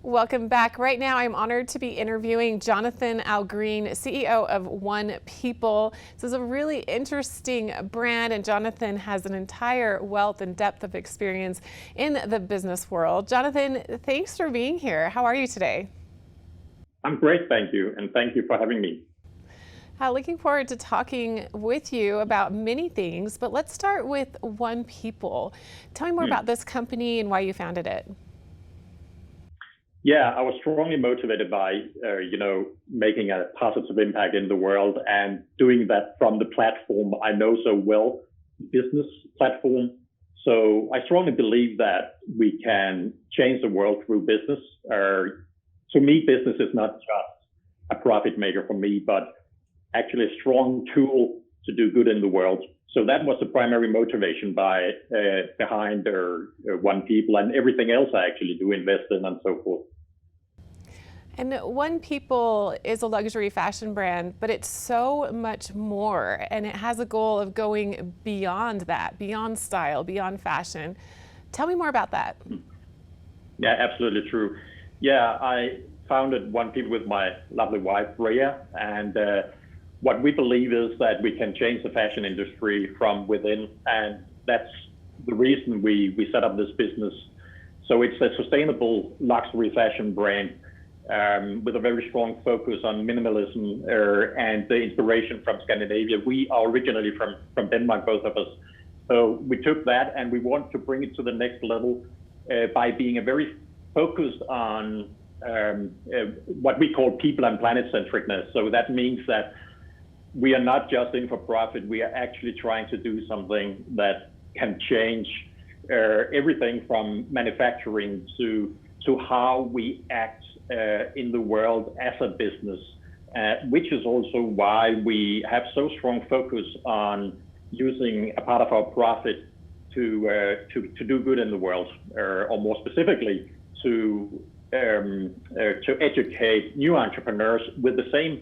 Welcome back. Right now, I'm honored to be interviewing Jonathan Algreen, CEO of One People. This is a really interesting brand, and Jonathan has an entire wealth and depth of experience in the business world. Jonathan, thanks for being here. How are you today? I'm great, thank you, and thank you for having me. Looking forward to talking with you about many things, but let's start with One People. Tell me more about this company and why you founded it. Yeah, I was strongly motivated by, making a positive impact in the world and doing that from the platform I know so well, business platform. So I strongly believe that we can change the world through business. To me, business is not just a profit maker for me, but actually a strong tool to do good in the world. So that was the primary motivation behind One People, and everything else I actually do invest in and so forth. And One People is a luxury fashion brand, but it's so much more, and it has a goal of going beyond that, beyond style, beyond fashion. Tell me more about that. Yeah, absolutely true. Yeah, I founded One People with my lovely wife, Rhea, and what we believe is that we can change the fashion industry from within, and that's the reason we set up this business. So it's a sustainable luxury fashion brand with a very strong focus on minimalism and the inspiration from Scandinavia. We are originally from Denmark, both of us. So we took that and we want to bring it to the next level by being a very focused on what we call people and planet centricness. So that means that we are not just in for profit. We are actually trying to do something that can change everything from manufacturing to how we act in the world as a business, which is also why we have so strong focus on using a part of our profit to do good in the world, or more specifically to educate new entrepreneurs with the same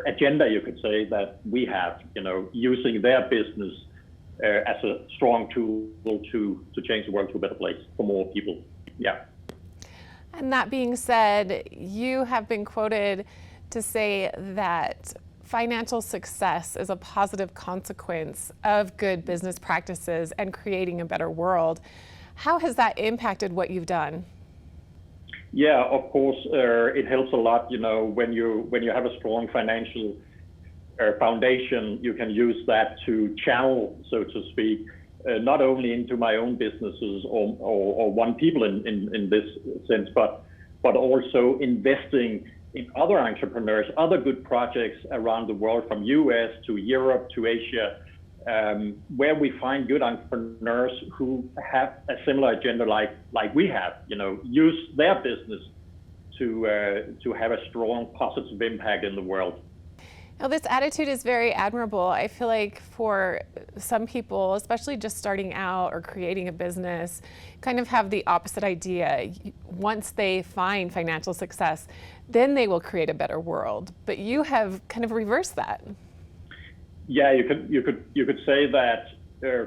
agenda, you could say, that we have, using their business as a strong tool to change the world to a better place for more people. Yeah. And that being said, you have been quoted to say that financial success is a positive consequence of good business practices and creating a better world. How has that impacted what you've done? Yeah, of course, it helps a lot. When you have a strong financial foundation, you can use that to channel, so to speak, not only into my own businesses or One People in this sense, but also investing in other entrepreneurs, other good projects around the world, from US to Europe to Asia, where we find good entrepreneurs who have a similar agenda like we have, use their business to have a strong positive impact in the world. Now, this attitude is very admirable. I feel like for some people, especially just starting out or creating a business, kind of have the opposite idea. Once they find financial success, then they will create a better world. But you have kind of reversed that. Yeah, you could say that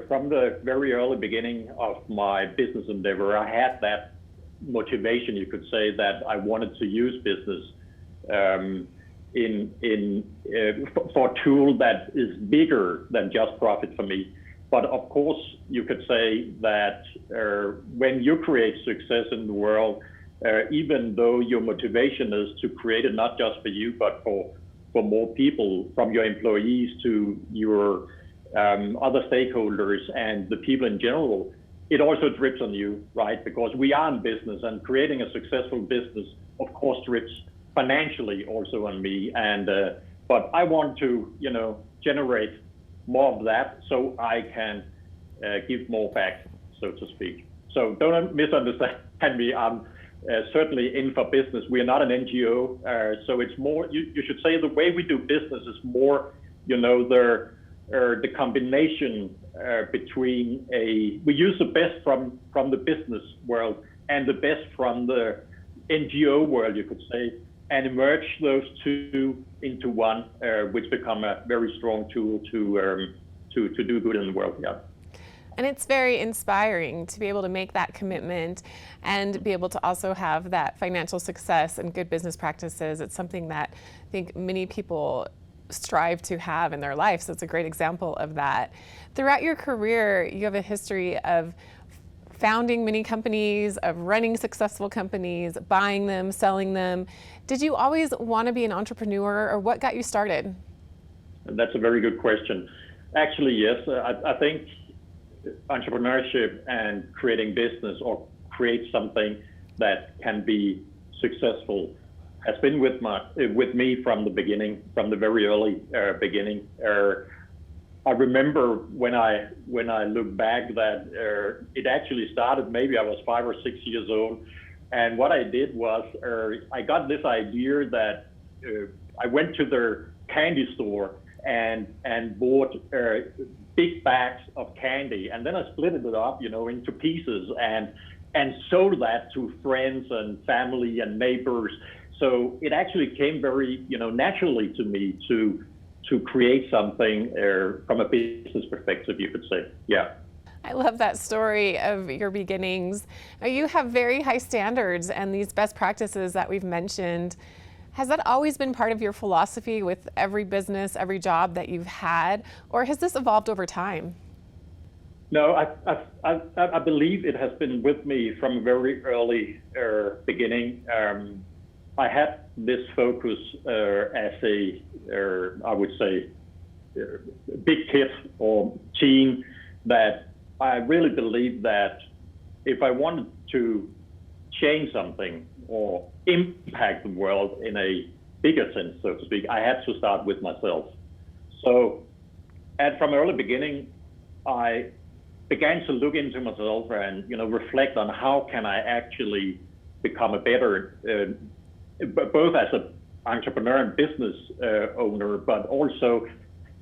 from the very early beginning of my business endeavor, I had that motivation. You could say that I wanted to use business for a tool that is bigger than just profit for me. But of course, you could say that when you create success in the world, even though your motivation is to create it not just for you, but for more people, from your employees to your other stakeholders and the people in general, it also drips on you, right? Because we are in business, and creating a successful business, of course, drips financially also on me. And but I want to, generate more of that so I can give more back, so to speak. So don't misunderstand me. I'm certainly in for business. We are not an NGO, so it's more. You should say the way we do business is more, the combination between we use the best from the business world and the best from the NGO world, you could say, and merge those two into one, which become a very strong tool to do good in the world. Yeah. And it's very inspiring to be able to make that commitment and be able to also have that financial success and good business practices. It's something that I think many people strive to have in their life. So it's a great example of that. Throughout your career, you have a history of founding many companies, of running successful companies, buying them, selling them. Did you always want to be an entrepreneur, or what got you started? That's a very good question. Actually, yes. I think entrepreneurship and creating business or create something that can be successful has been with me from the beginning, from the very early beginning. I remember when I look back that it actually started, maybe I was 5 or 6 years old. And what I did was I got this idea that I went to the candy store and bought big bags of candy. And then I split it up, into pieces and sold that to friends and family and neighbors. So it actually came very, naturally to me to create something from a business perspective, you could say. Yeah. I love that story of your beginnings. You have very high standards and these best practices that we've mentioned. Has that always been part of your philosophy with every business, every job that you've had, or has this evolved over time? No, I believe it has been with me from a very early beginning. I had this focus as I would say, big kid or teen, that I really believed that if I wanted to change something or impact the world in a bigger sense, so to speak, I had to start with myself. So, from early beginning, I began to look into myself and reflect on how can I actually become a better, both as an entrepreneur and business owner, but also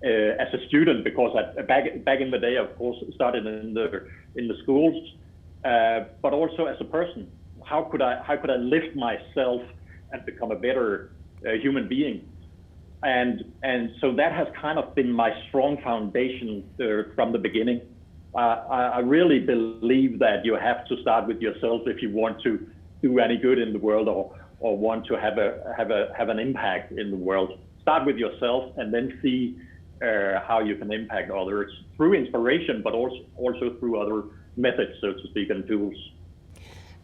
as a student, because back in the day, of course, started in the schools, but also as a person. How could I lift myself and become a better human being? And so that has kind of been my strong foundation from the beginning. I really believe that you have to start with yourself if you want to do any good in the world or want to have an impact in the world. Start with yourself and then see how you can impact others through inspiration, but also through other methods, so to speak, and tools.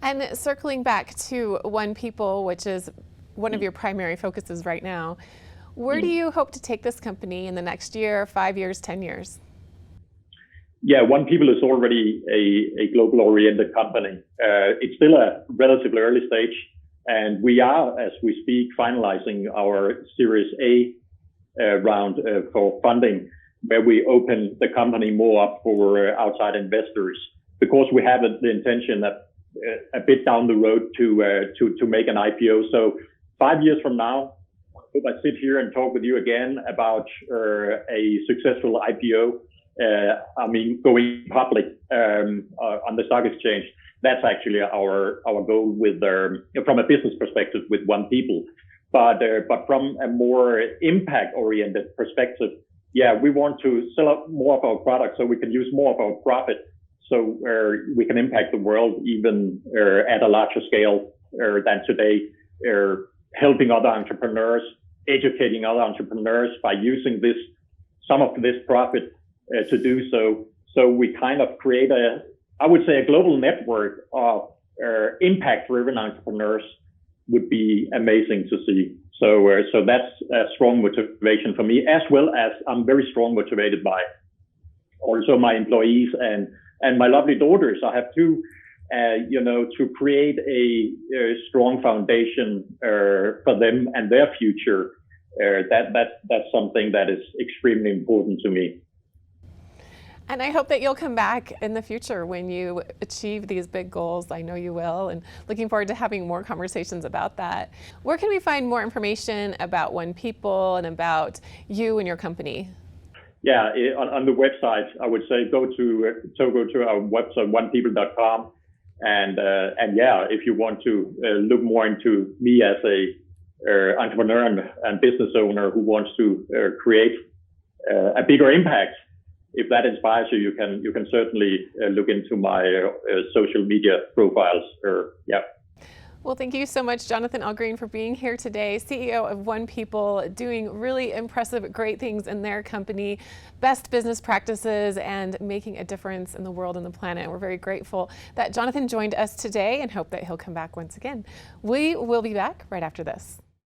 And circling back to One People, which is one of your primary focuses right now, where do you hope to take this company in the next year, 5 years, 10 years? Yeah, One People is already a global-oriented company. It's still a relatively early stage, and we are, as we speak, finalizing our Series A round for funding, where we open the company more up for outside investors, because we have the intention that a bit down the road to make an IPO. So 5 years from now, I hope I sit here and talk with you again about a successful IPO. Going public on the stock exchange. That's actually our goal with from a business perspective with One People. But from a more impact-oriented perspective, yeah, we want to sell out more of our products so we can use more of our profit, so we can impact the world even at a larger scale than today. Helping other entrepreneurs, educating other entrepreneurs by using some of this profit to do so. So we kind of create a global network of impact-driven entrepreneurs. Would be amazing to see. So that's a strong motivation for me, as well as I'm very strong motivated by also my employees and my lovely daughters. I have two, to create a strong foundation for them and their future. That's something that is extremely important to me. And I hope that you'll come back in the future when you achieve these big goals. I know you will, and looking forward to having more conversations about that. Where can we find more information about One People and about you and your company? Yeah, on the website, I would say go to our website, onepeople.com. And yeah, if you want to look more into me as a entrepreneur and business owner who wants to create a bigger impact, if that inspires you, you can certainly look into my social media profiles. Yeah. Well, thank you so much, Jonathan Algreen, for being here today, CEO of One People, doing really impressive, great things in their company, best business practices, and making a difference in the world and the planet. And we're very grateful that Jonathan joined us today and hope that he'll come back once again. We will be back right after this.